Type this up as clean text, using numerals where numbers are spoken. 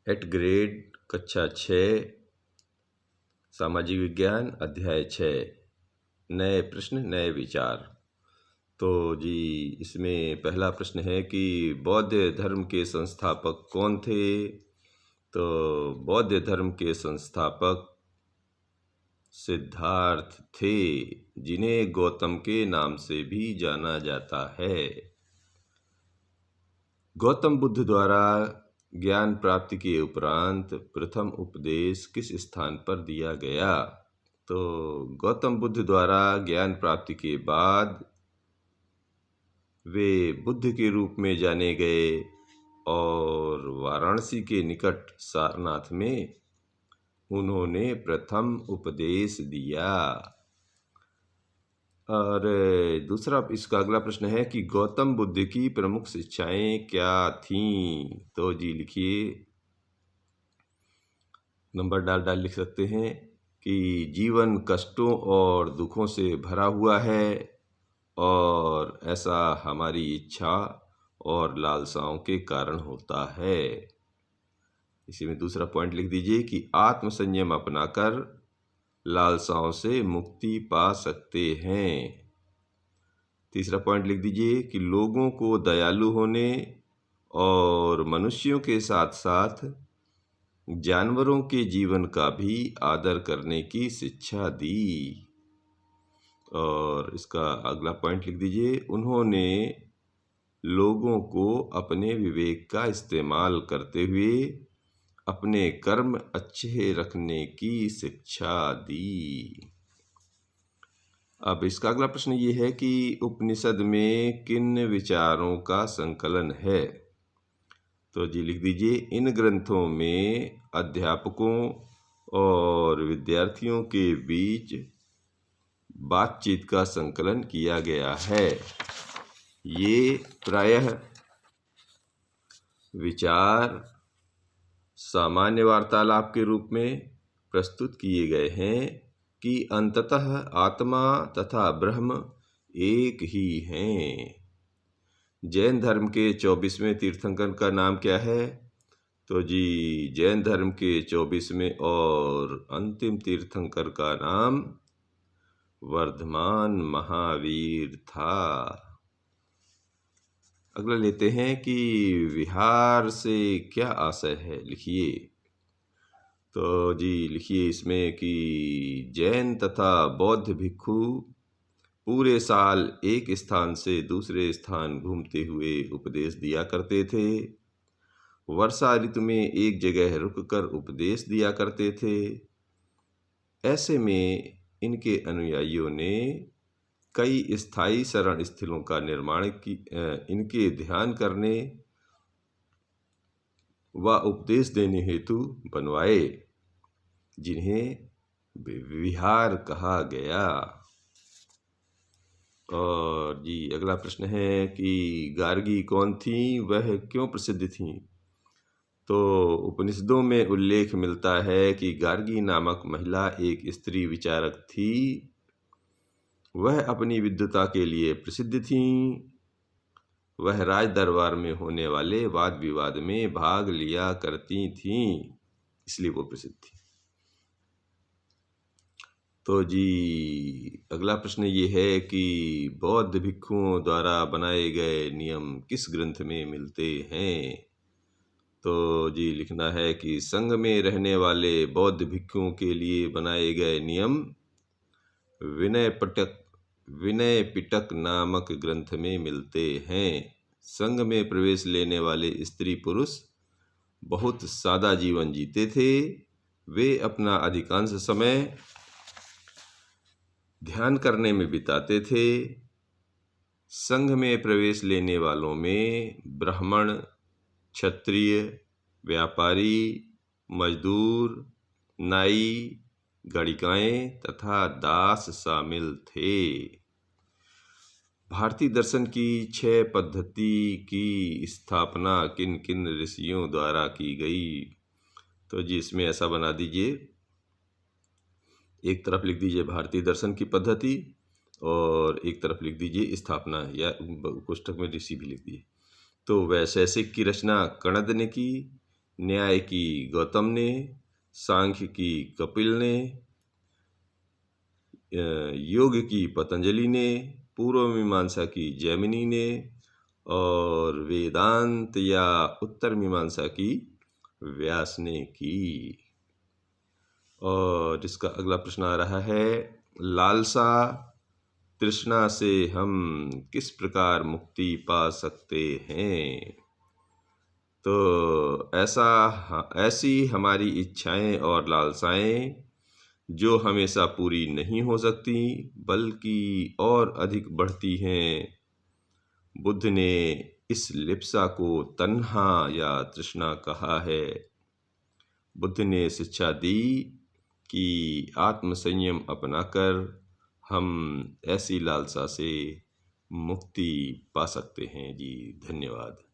Eight grade कक्षा 6 सामाजिक विज्ञान अध्याय 6 नए प्रश्न नए विचार। तो जी इसमें पहला प्रश्न है कि बौद्ध धर्म के संस्थापक कौन थे। तो बौद्ध धर्म के संस्थापक सिद्धार्थ थे, जिन्हें गौतम के नाम से भी जाना जाता है। गौतम बुद्ध द्वारा ज्ञान प्राप्ति के उपरांत प्रथम उपदेश किस स्थान पर दिया गया। तो गौतम बुद्ध द्वारा ज्ञान प्राप्ति के बाद वे बुद्ध के रूप में जाने गए और वाराणसी के निकट सारनाथ में उन्होंने प्रथम उपदेश दिया। और दूसरा इसका अगला प्रश्न है कि गौतम बुद्ध की प्रमुख शिक्षाएं क्या थीं। तो जी लिखिए, नंबर डाल लिख सकते हैं कि जीवन कष्टों और दुखों से भरा हुआ है और ऐसा हमारी इच्छा और लालसाओं के कारण होता है। इसी में दूसरा पॉइंट लिख दीजिए कि आत्म संयम अपनाकर लालसाओं से मुक्ति पा सकते हैं। तीसरा पॉइंट लिख दीजिए कि लोगों को दयालु होने और मनुष्यों के साथ साथ जानवरों के जीवन का भी आदर करने की शिक्षा दी। और इसका अगला पॉइंट लिख दीजिए, उन्होंने लोगों को अपने विवेक का इस्तेमाल करते हुए अपने कर्म अच्छे रखने की शिक्षा दी। अब इसका अगला प्रश्न ये है कि उपनिषद में किन विचारों का संकलन है। तो जी लिख दीजिए, इन ग्रंथों में अध्यापकों और विद्यार्थियों के बीच बातचीत का संकलन किया गया है। ये प्रायः विचार सामान्य वार्तालाप के रूप में प्रस्तुत किए गए हैं कि अंततः आत्मा तथा ब्रह्म एक ही हैं। जैन धर्म के 24वें तीर्थंकर का नाम क्या है। तो जी जैन धर्म के 24वें और अंतिम तीर्थंकर का नाम वर्धमान महावीर था। अगला लेते हैं कि विहार से क्या आशय है, लिखिए। तो जी लिखिए इसमें कि जैन तथा बौद्ध भिक्षु पूरे साल एक स्थान से दूसरे स्थान घूमते हुए उपदेश दिया करते थे। वर्षा ऋतु में एक जगह रुककर उपदेश दिया करते थे। ऐसे में इनके अनुयायियों ने कई स्थायी शरण स्थलों का निर्माण की इनके ध्यान करने व उपदेश देने हेतु बनवाए, जिन्हें विहार कहा गया। और जी अगला प्रश्न है कि गार्गी कौन थी, वह क्यों प्रसिद्ध थी। तो उपनिषदों में उल्लेख मिलता है कि गार्गी नामक महिला एक स्त्री विचारक थी। वह अपनी विद्वता के लिए प्रसिद्ध थीं। वह राज दरबार में होने वाले वाद विवाद में भाग लिया करती थीं, इसलिए वो प्रसिद्ध थी। तो जी अगला प्रश्न ये है कि बौद्ध भिक्षुओं द्वारा बनाए गए नियम किस ग्रंथ में मिलते हैं। तो जी लिखना है कि संघ में रहने वाले बौद्ध भिक्षुओं के लिए बनाए गए नियम विनय पिटक नामक ग्रंथ में मिलते हैं। संघ में प्रवेश लेने वाले स्त्री पुरुष बहुत सादा जीवन जीते थे। वे अपना अधिकांश समय ध्यान करने में बिताते थे। संघ में प्रवेश लेने वालों में ब्राह्मण, क्षत्रिय, व्यापारी, मजदूर, नाई, गणिकाएं तथा दास शामिल थे। भारतीय दर्शन की 6 पद्धति की स्थापना किन किन ऋषियों द्वारा की गई। तो जी इसमें ऐसा बना दीजिए, एक तरफ लिख दीजिए भारतीय दर्शन की पद्धति और एक तरफ लिख दीजिए स्थापना, या पुस्तक में ऋषि भी लिख दिए। तो वैशेषिक की रचना कणद ने की, न्याय की गौतम ने, सांख्य की कपिल ने, योग की पतंजलि ने, पूर्व मीमांसा की जैमिनी ने और वेदांत या उत्तर मीमांसा की व्यास ने की। और इसका अगला प्रश्न आ रहा है, लालसा तृष्णा से हम किस प्रकार मुक्ति पा सकते हैं? तो ऐसी हमारी इच्छाएं और लालसाएं जो हमेशा पूरी नहीं हो सकती बल्कि और अधिक बढ़ती हैं। बुद्ध ने इस लिप्सा को तन्हा या तृष्णा कहा है। बुद्ध ने शिक्षा दी कि आत्म संयम अपनाकर हम ऐसी लालसा से मुक्ति पा सकते हैं। जी धन्यवाद।